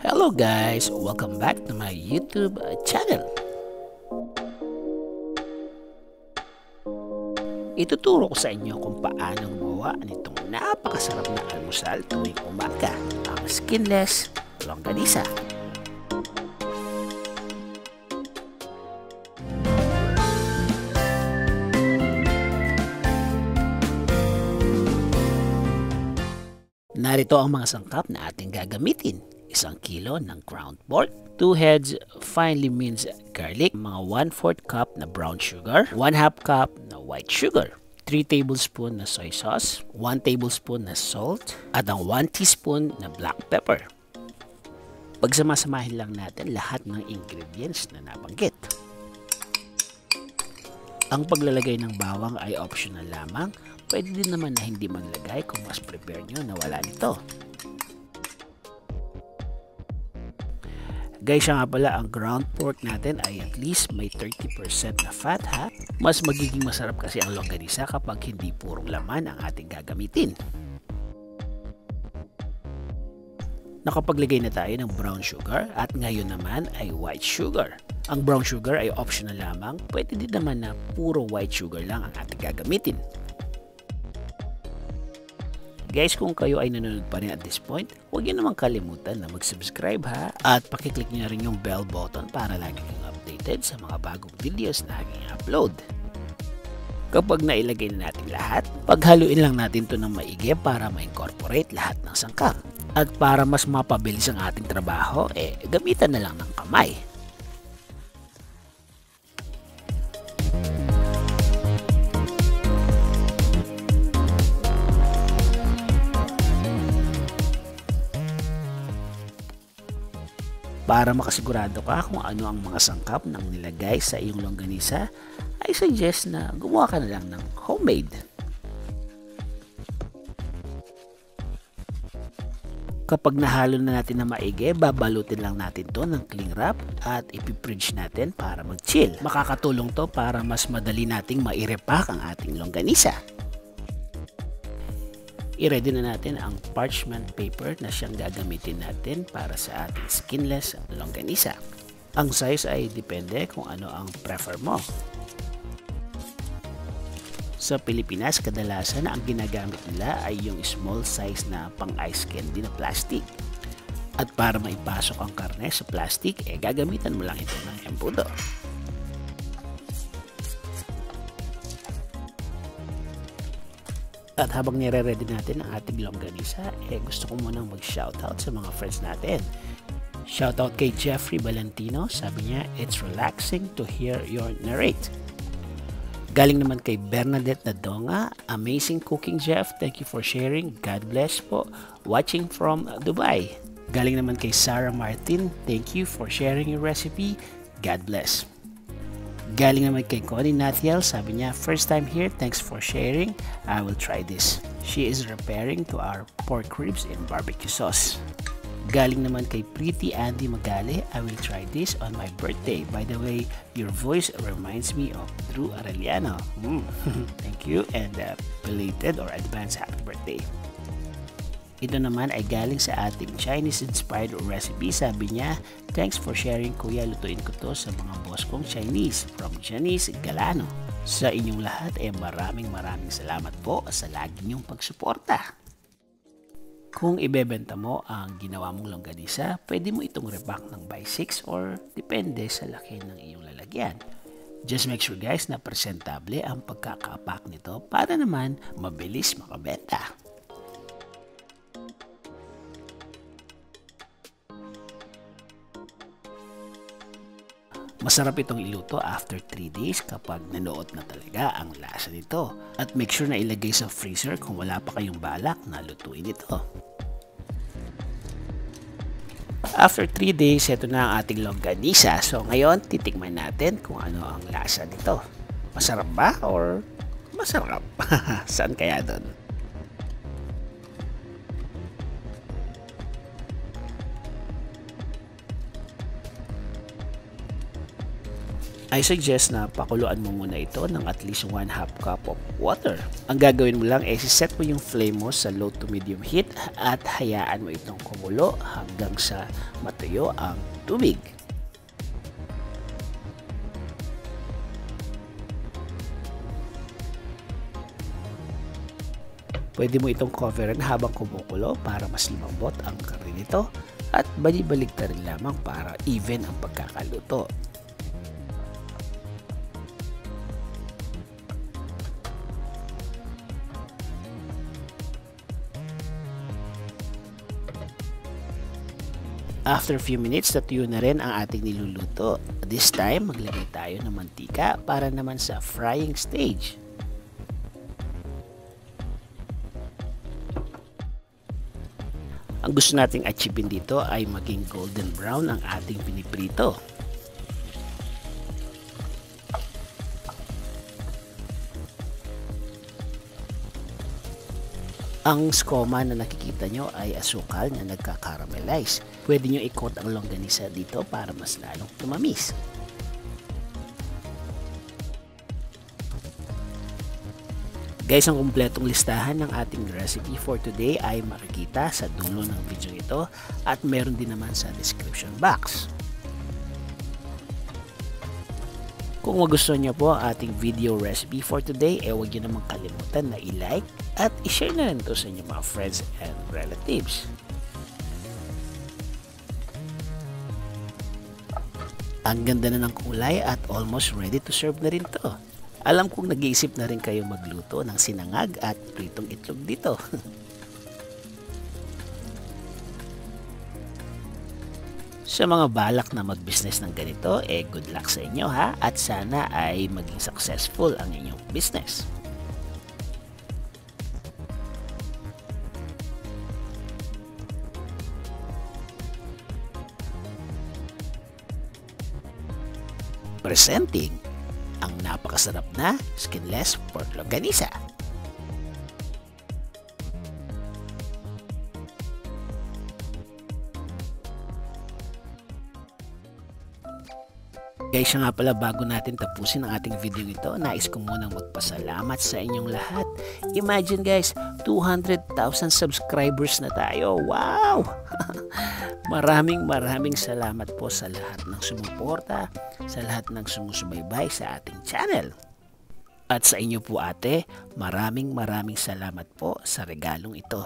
Hello guys! Welcome back to my YouTube channel. Ituturo ko sa inyo kung paano gumawa nitong napakasarap na almusal tuwing umaga, ang Skinless Longganisa. Narito ang mga sangkap na ating gagamitin. 1 kilo ng ground pork, 2 heads finely minced garlic, mga 1/4 cup na brown sugar, 1/2 cup na white sugar, 3 tablespoon na soy sauce, 1 tablespoon na salt, at ang 1 teaspoon na black pepper. Pagsamasamahin lang natin lahat ng ingredients na nabanggit. Ang paglalagay ng bawang ay optional lamang. Pwede din naman na hindi maglagay kung mas prepare nyo na wala nito. Guys, siya nga pala, ang ground pork natin ay at least may 30% na fat ha. Mas magiging masarap kasi ang longganisa kapag hindi purong laman ang ating gagamitin. Nakapaglagay na tayo ng brown sugar at ngayon naman ay white sugar. Ang brown sugar ay optional lamang. Pwede din naman na puro white sugar lang ang ating gagamitin. Guys, kung kayo ay nanonood pa rin at this point, huwag nyo naman kalimutan na mag-subscribe ha. At pakiclick nyo na rin yung bell button para lagi kayong updated sa mga bagong videos na aking upload. Kapag nailagay na natin lahat, paghaluin lang natin to ng maigi para ma-incorporate lahat ng sangkap. At para mas mapabilis ang ating trabaho, gamitan na lang ng kamay. Para makasigurado ka kung ano ang mga sangkap ng nilagay sa iyong longganisa, I suggest na gumawa ka na lang ng homemade. Kapag nahalo na natin na maigi, babalutin lang natin to ng cling wrap at ipipridge natin para mag-chill. Makakatulong to para mas madali nating mairepack ang ating longganisa. I-ready na natin ang parchment paper na siyang gagamitin natin para sa ating skinless longganisa. Ang size ay depende kung ano ang prefer mo. Sa Pilipinas, kadalasan ang ginagamit nila ay yung small size na pang-ice candy na plastic. At para maipasok ang karne sa plastic, gagamitan mo lang ito ng embudo. At habang nire-ready natin ang ating longganisa, gusto ko munang mag-shoutout sa mga friends natin. Shoutout kay Jeffrey Valentino, sabi niya, "It's relaxing to hear your narrate." Galing naman kay Bernadette Nadonga, "Amazing cooking, Jeff. Thank you for sharing. God bless po. Watching from Dubai." Galing naman kay Sarah Martin, "Thank you for sharing your recipe. God bless." Galing naman kay Connie Nathiel, sabi niya, "First time here, thanks for sharing. I will try this." She is repairing to our pork ribs in barbecue sauce. Galing naman kay Pretty Andy Magale, "I will try this on my birthday. By the way, your voice reminds me of Drew Arellano." Thank you and belated or advance happy birthday. Ito naman ay galing sa ating Chinese-inspired recipe. Sabi niya, "Thanks for sharing, kuya. Lutuin ko to sa mga boss kong Chinese." From Janice Galano. Sa inyong lahat maraming salamat po sa lagi niyong pagsuporta. Kung ibebenta mo ang ginawa mong longganisa, pwede mo itong repack ng by 6 or depende sa laki ng iyong lalagyan. Just make sure guys na presentable ang pagkakapak nito para naman mabilis makabenta. Masarap itong iluto after 3 days kapag nanuot na talaga ang lasa nito. At make sure na ilagay sa freezer kung wala pa kayong balak na lutuin ito. After 3 days, ito na ang ating longganisa. So ngayon, titikman natin kung ano ang lasa nito. Masarap ba or masarap? Saan kaya doon? I suggest na pakuluan mo muna ito ng at least 1/2 cup of water. Ang gagawin mo lang ay set mo yung flame mo sa low to medium heat at hayaan mo itong kumulo hanggang sa matuyo ang tubig. Pwede mo itong coveran habang kumukulo para mas lumambot ang karne nito at balik rin lamang para even ang pagkakaluto. After a few minutes, natuyo na rin ang ating niluluto. This time, maglagay tayo ng mantika para naman sa frying stage. Ang gusto nating achievin dito ay maging golden brown ang ating piniprito. Ang skoma na nakikita nyo ay asukal na nagka-caramelize. Pwede nyo i-coat ang longganisa dito para mas lalong tumamis. Guys, ang kumpletong listahan ng ating recipe for today ay makikita sa dulo ng video ito at meron din naman sa description box. Kung magustuhan nyo po ang ating video recipe for today, huwag nyo namang kalimutan na i-like at i-share na rin ito sa inyong mga friends and relatives. Ang ganda na ng kulay at almost ready to serve na rin to. Alam kong nag-iisip na rin kayo magluto ng sinangag at pritong itlog dito. Sa mga balak na mag-business ng ganito, good luck sa inyo ha, at sana ay maging successful ang inyong business. Presenting ang napakasarap na Skinless Pork Longganisa. Guys, siya nga pala, bago natin tapusin ang ating video ito, nais ko munang magpasalamat sa inyong lahat. Imagine guys, 200,000 subscribers na tayo. Wow! Maraming salamat po sa lahat ng sumuporta, sa lahat ng sumusubaybay sa ating channel. At sa inyo po ate, maraming salamat po sa regalong ito.